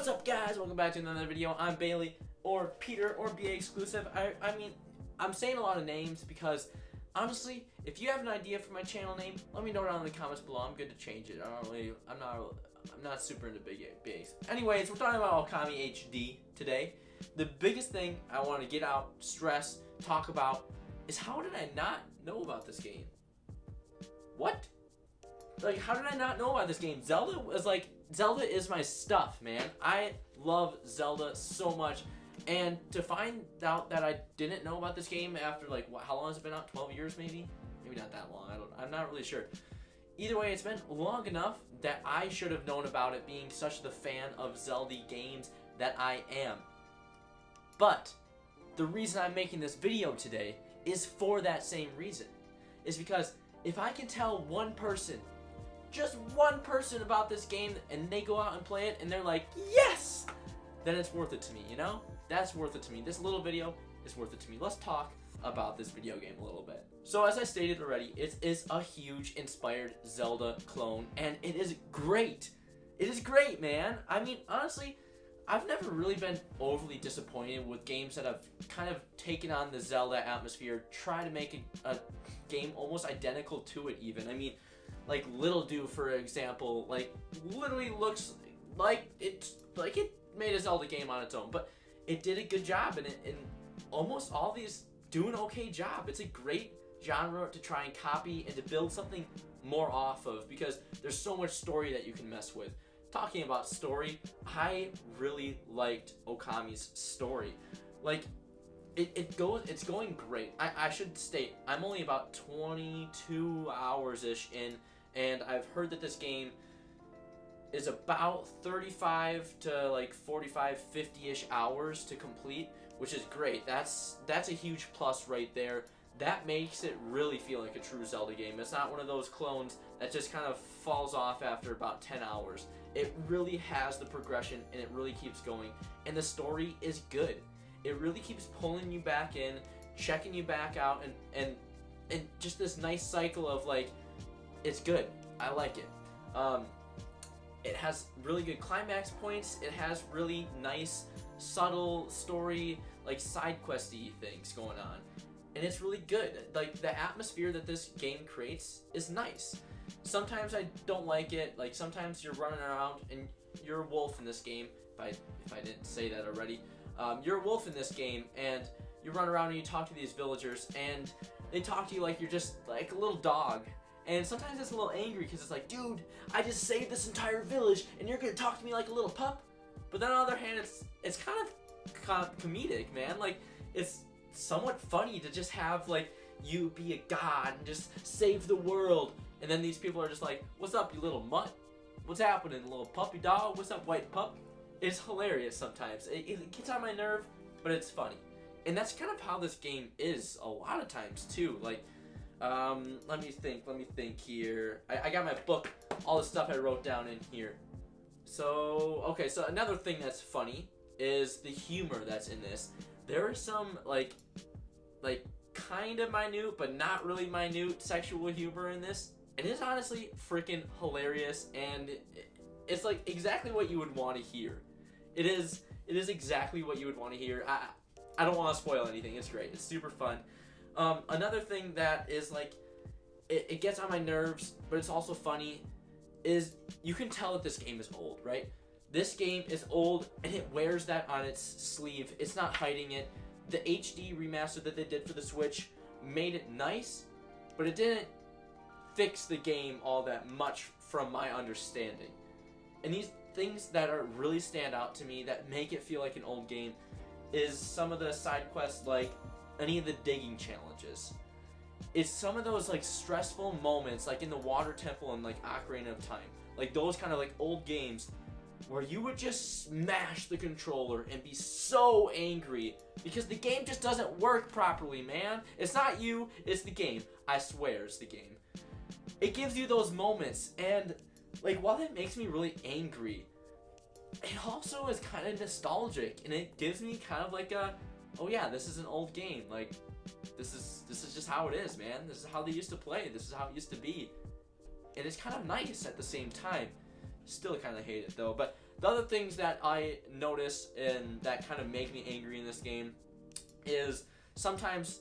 What's up, guys? Welcome back to another video. I'm Bailey, or Peter, or BA exclusive. I mean, I'm saying a lot of names because, honestly, if you have an idea for my channel name, let me know down in the comments below. I'm good to change it. I'm not super into BAs. Anyways, we're talking about Okami HD today. The biggest thing I want to get out, stress, talk about is how did I not know about this game? What? Like, how did I not know about this game? Zelda is my stuff, man. I love Zelda so much, and to find out that I didn't know about this game after, like, how long has it been out? 12 years, maybe? Maybe not that long. I'm not really sure. Either way, it's been long enough that I should have known about it, being such the fan of Zelda games that I am. But the reason I'm making this video today is for that same reason. Is because if I can tell one person, just one person about this game, and they go out and play it and they're like, yes, then it's worth it to me, you know? That's worth it to me. This little video is worth it to me. Let's talk about this video game a little bit. So as I stated already, it is a huge inspired Zelda clone, and it is great. It is great, man. I mean, honestly, I've never really been overly disappointed with games that have kind of taken on the Zelda atmosphere, try to make a game almost identical to it even. I mean, like Little Do, for example, like literally looks like it made a Zelda game on its own, but it did a good job, and almost all these do an okay job. It's a great genre to try and copy and to build something more off of, because there's so much story that you can mess with. Talking about story, I really liked Okami's story. Like, it's going great. I should state, I'm only about 22 hours-ish in, and I've heard that this game is about 35 to like 45, 50-ish hours to complete, which is great. That's a huge plus right there. That makes it really feel like a true Zelda game. It's not one of those clones that just kind of falls off after about 10 hours. It really has the progression, and it really keeps going, and the story is good. It really keeps pulling you back in, checking you back out, and just this nice cycle of, like, it's good. I like it. It has really good climax points. It has really nice, subtle story, like side questy things going on. And it's really good. Like, the atmosphere that this game creates is nice. Sometimes I don't like it. Like, sometimes you're running around and you're a wolf in this game. If I didn't say that already. You're a wolf in this game, and you run around and you talk to these villagers, and they talk to you like you're just like a little dog. And sometimes it's a little angry because it's like, dude, I just saved this entire village, and you're gonna talk to me like a little pup? But then on the other hand, it's kind of comedic, man. Like, it's somewhat funny to just have, like, you be a god and just save the world, and then these people are just like, what's up, you little mutt? What's happening, little puppy dog? What's up, white pup? It's hilarious sometimes. It gets on my nerve, but it's funny. And that's kind of how this game is a lot of times too. Like, let me think here. I got my book, all the stuff I wrote down in here. So, okay, so another thing that's funny is the humor that's in this. There is some, like kind of minute, but not really minute sexual humor in this. And it's honestly freaking hilarious, and it's like exactly what you would want to hear. It is exactly what you would want to hear. I don't want to spoil anything. It's great. It's super fun. Another thing that is like, it gets on my nerves, but it's also funny, is you can tell that this game is old, right? This game is old, and it wears that on its sleeve. It's not hiding it. The HD remaster that they did for the Switch made it nice, but it didn't fix the game all that much from my understanding. And these things that are really stand out to me that make it feel like an old game is some of the side quests, like any of the digging challenges. It's some of those like stressful moments, like in the Water Temple and like Ocarina of Time, like those kind of like old games where you would just smash the controller and be so angry because the game just doesn't work properly, man. It's not you, it's the game. I swear it's the game. It gives you those moments, and like, while that makes me really angry, it also is kind of nostalgic, and it gives me kind of like a, oh yeah, this is an old game. Like, this is just how it is, man. This is how they used to play. This is how it used to be. And it's kind of nice at the same time. Still kind of hate it though. But the other things that I notice and that kind of make me angry in this game is sometimes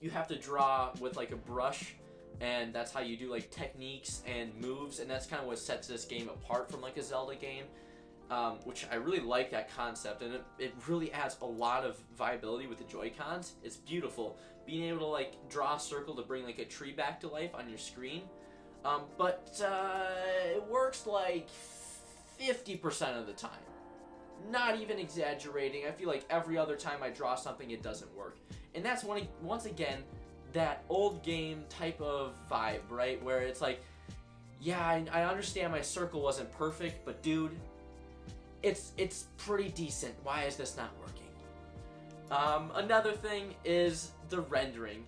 you have to draw with like a brush, and that's how you do like techniques and moves, and that's kind of what sets this game apart from like a Zelda game, which I really like that concept, and it really adds a lot of viability with the Joy-Cons. It's beautiful being able to like draw a circle to bring like a tree back to life on your screen, but it works like 50% of the time. Not even exaggerating. I feel like every other time I draw something, it doesn't work. And that's once again that old game type of vibe, right? Where it's like, yeah, I understand my circle wasn't perfect, but dude, it's pretty decent. Why is this not working? Another thing is the rendering.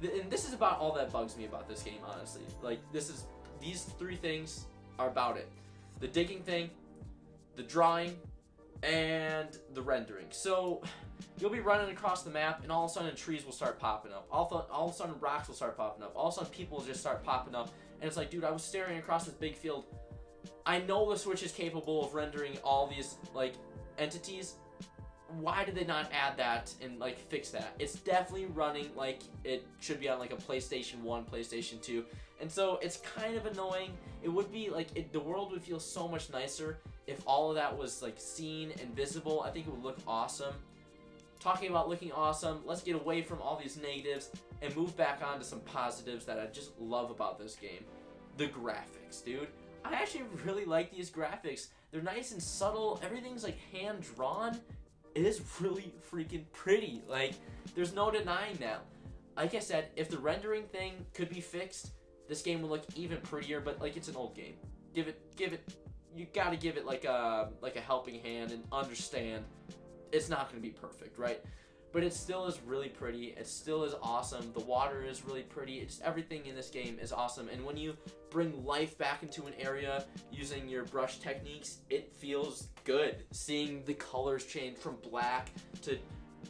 And this is about all that bugs me about this game, honestly. Like, these three things are about it. The digging thing, the drawing, and the rendering. So you'll be running across the map, and all of a sudden trees will start popping up. All of a sudden rocks will start popping up. All of a sudden people will just start popping up, and it's like, dude, I was staring across this big field. I know the Switch is capable of rendering all these like entities. Why did they not add that and like fix that? It's definitely running like it should be on like a PlayStation 1, PlayStation 2, and so it's kind of annoying. It would be like the world would feel so much nicer if all of that was like seen and visible. I think it would look awesome. Talking about looking awesome, let's get away from all these negatives and move back on to some positives that I just love about this game. The graphics, dude. I actually really like these graphics. They're nice and subtle. Everything's like hand drawn. It is really freaking pretty. Like, there's no denying that. Like I said, if the rendering thing could be fixed, this game would look even prettier, but like, it's an old game. Give it, you gotta give it like a helping hand and understand it's not gonna be perfect, right? But it still is really pretty. It still is awesome. The water is really pretty. It's everything in this game is awesome. And when you bring life back into an area using your brush techniques, it feels good. Seeing the colors change from black to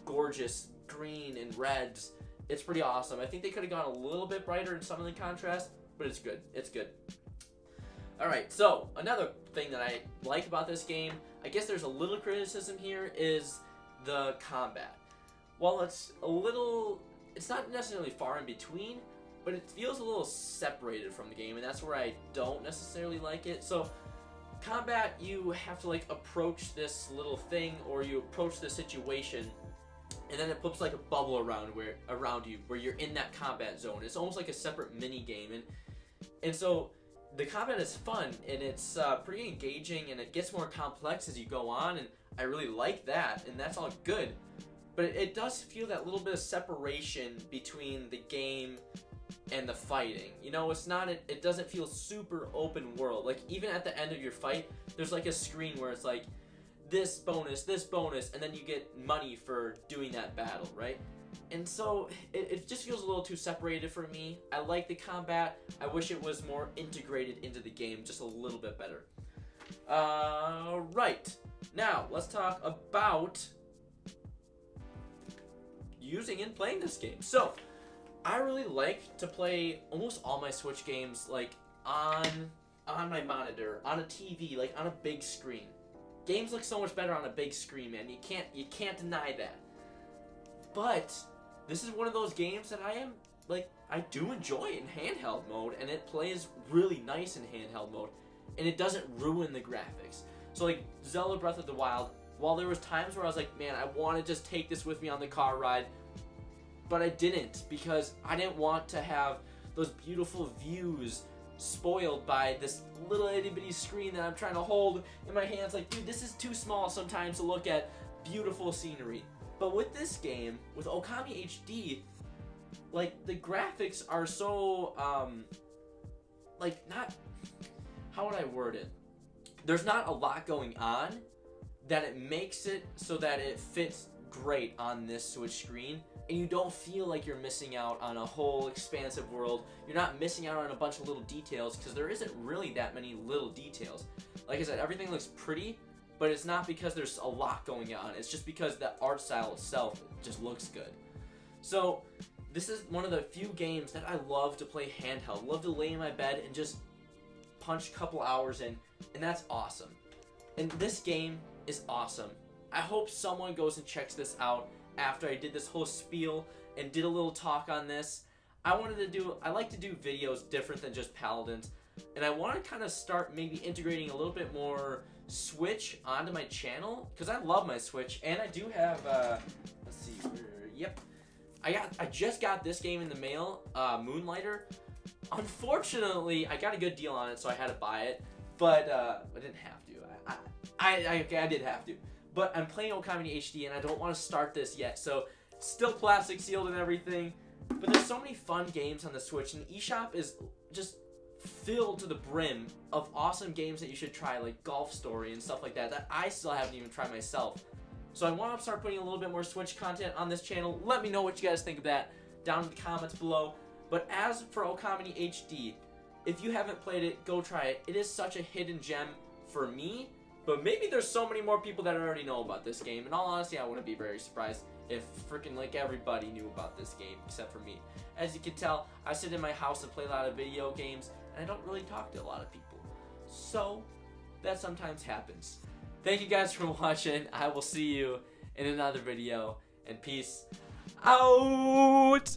gorgeous green and reds, it's pretty awesome. I think they could have gone a little bit brighter in some of the contrast, but it's good. It's good. Alright, so another thing that I like about this game, I guess there's a little criticism here, is the combat. Well, it's not necessarily far in between, but it feels a little separated from the game, and that's where I don't necessarily like it. So, combat, you have to like approach this little thing, or you approach the situation, and then it puts like a bubble around you, where you're in that combat zone. It's almost like a separate mini game, and so the combat is fun, and it's pretty engaging, and it gets more complex as you go on, and I really like that, and that's all good. But it does feel that little bit of separation between the game and the fighting. You know, it doesn't feel super open world. Like, even at the end of your fight, there's like a screen where it's like, this bonus, and then you get money for doing that battle, right? And so, it just feels a little too separated for me. I like the combat. I wish it was more integrated into the game just a little bit better. Right. Now, let's talk about using and playing this game. So, I really like to play almost all my Switch games like on my monitor, on a TV, like on a big screen. Games look so much better on a big screen, man. You can't deny that. But this is one of those games that I do enjoy in handheld mode, and it plays really nice in handheld mode, and it doesn't ruin the graphics. So like Zelda Breath of the Wild, while there was times where I was like, man, I want to just take this with me on the car ride, but I didn't, because I didn't want to have those beautiful views spoiled by this little itty-bitty screen that I'm trying to hold in my hands. Like, dude, this is too small sometimes to look at beautiful scenery. But with this game, with Okami HD, like, the graphics are so, not, how would I word it? There's not a lot going on that it makes it so that it fits great on this Switch screen, and you don't feel like you're missing out on a whole expansive world. You're not missing out on a bunch of little details, because there isn't really that many little details. Like I said, everything looks pretty, but it's not because there's a lot going on. It's just because the art style itself just looks good. So this is one of the few games that I love to play handheld. Love to lay in my bed and just punch a couple hours in And that's awesome. And this game is awesome. I hope someone goes and checks this out after I did this whole spiel and did a little talk on this. I like to do videos different than just Paladins, and I want to kind of start maybe integrating a little bit more Switch onto my channel, because I love my Switch, and I do have, let's see, yep, I just got this game in the mail, Moonlighter. Unfortunately, I got a good deal on it, so I had to buy it, but I didn't have to. I did have to. But I'm playing Okami HD, and I don't want to start this yet, so still plastic sealed and everything. But there's so many fun games on the Switch, and the eShop is just filled to the brim of awesome games that you should try, like Golf Story and stuff like that, that I still haven't even tried myself. So I want to start putting a little bit more Switch content on this channel. Let me know what you guys think of that down in the comments below. But as for Okami HD, if you haven't played it, go try it. It is such a hidden gem for me, but maybe there's so many more people that already know about this game. In all honesty, I wouldn't be very surprised if freaking like everybody knew about this game except for me. As you can tell, I sit in my house and play a lot of video games, and I don't really talk to a lot of people. So, that sometimes happens. Thank you guys for watching. I will see you in another video, and peace out!